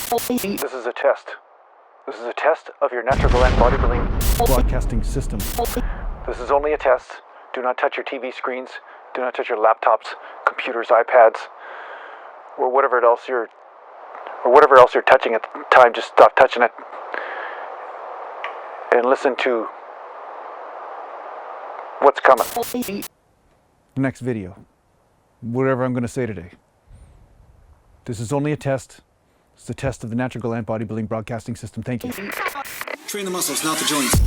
This is a test. This is a test of your natural Gallant bodybuilding broadcasting system. This is only a test. Do not touch your TV screens. Do not touch your laptops, computers, iPads, or whatever else you're touching at the time. Just stop touching it and listen to what's coming. Next video, whatever I'm going to say today. This is only a test. It's a test of the natural Gallant bodybuilding broadcasting system. Thank you. Train the muscles, not the joints.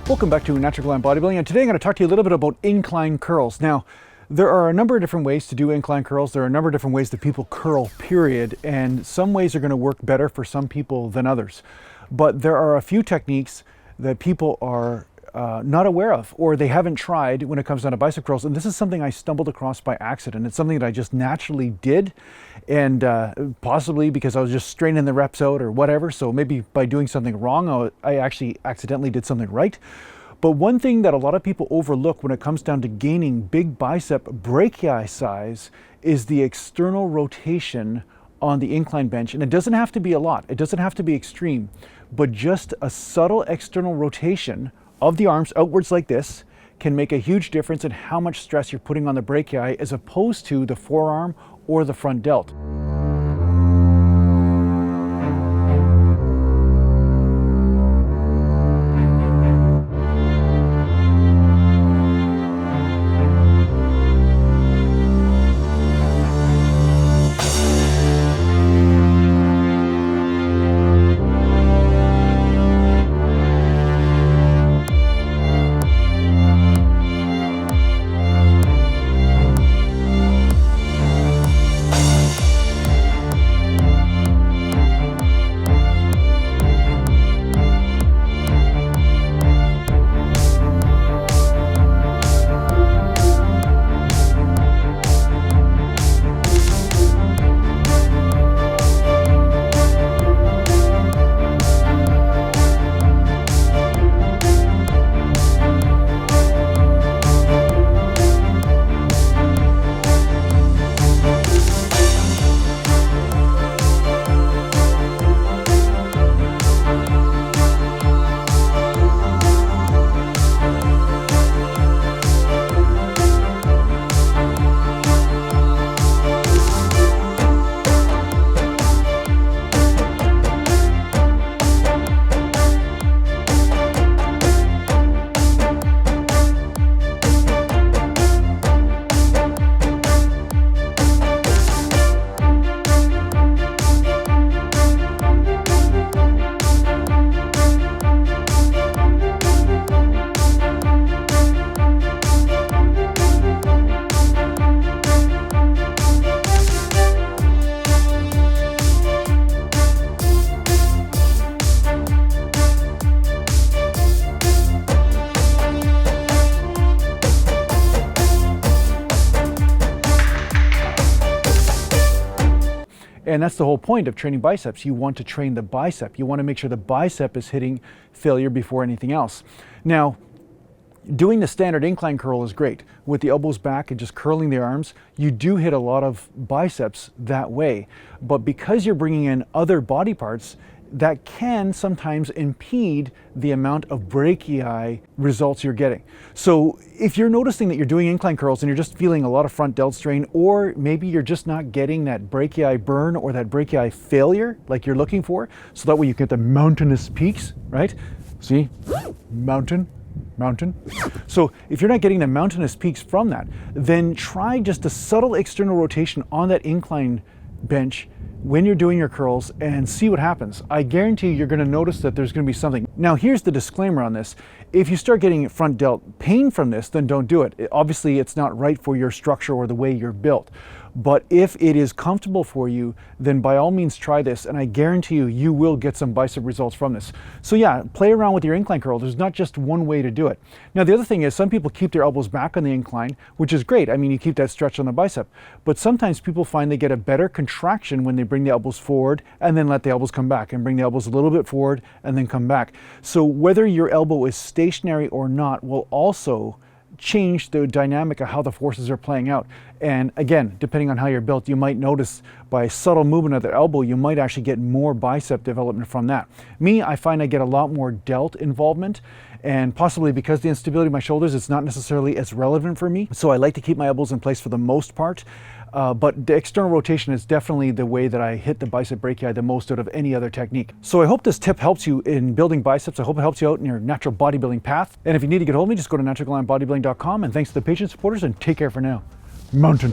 Welcome back to Natural Gallant Bodybuilding, and today I'm going to talk to you a little bit about incline curls. Now, there are a number of different ways to do incline curls. There are a number of different ways that people curl, period, and some ways are going to work better for some people than others. But there are a few techniques that people are not aware of, or they haven't tried when it comes down to bicep curls, and this is something I stumbled across by accident. It's something that I just naturally did, and possibly because I was just straining the reps out or whatever, so maybe by doing something wrong, I actually accidentally did something right. But one thing that a lot of people overlook when it comes down to gaining big bicep brachii size is the external rotation on the incline bench. And it doesn't have to be a lot, it doesn't have to be extreme, but just a subtle external rotation of the arms outwards like this can make a huge difference in how much stress you're putting on the brachii as opposed to the forearm or the front delt. And that's the whole point of training biceps. You want to train the bicep. You want to make sure the bicep is hitting failure before anything else. Now, doing the standard incline curl is great. With the elbows back and just curling the arms, you do hit a lot of biceps that way. But because you're bringing in other body parts, that can sometimes impede the amount of brachii results you're getting. So if you're noticing that you're doing incline curls and you're just feeling a lot of front delt strain, or maybe you're just not getting that brachii burn or that brachii failure like you're looking for, so that way you get the mountainous peaks, right? See, mountain. So if you're not getting the mountainous peaks from that, then try just a subtle external rotation on that incline bench when you're doing your curls and see what happens. I guarantee you're going to notice that there's going to be something. Now here's the disclaimer on this. If you start getting front delt pain from this, then don't do it. Obviously it's not right for your structure or the way you're built. But if it is comfortable for you, then by all means try this, and I guarantee you, you will get some bicep results from this. So yeah, play around with your incline curl. There's not just one way to do it. Now the other thing is, some people keep their elbows back on the incline, which is great. I mean, you keep that stretch on the bicep. But sometimes people find they get a better contraction when they bring the elbows forward and then let the elbows come back, and bring the elbows a little bit forward and then come back. So whether your elbow is stationary or not will also change the dynamic of how the forces are playing out. And again, depending on how you're built, you might notice by subtle movement of the elbow, you might actually get more bicep development from that. Me, I find I get a lot more delt involvement, and possibly because the instability of my shoulders, it's not necessarily as relevant for me. So I like to keep my elbows in place for the most part. But the external rotation is definitely the way that I hit the bicep brachii the most out of any other technique. So I hope this tip helps you in building biceps. I hope it helps you out in your natural bodybuilding path. And if you need to get hold of me, just go to naturalgallantbodybuilding.com. And thanks to the patient supporters, and take care for now. Mountain.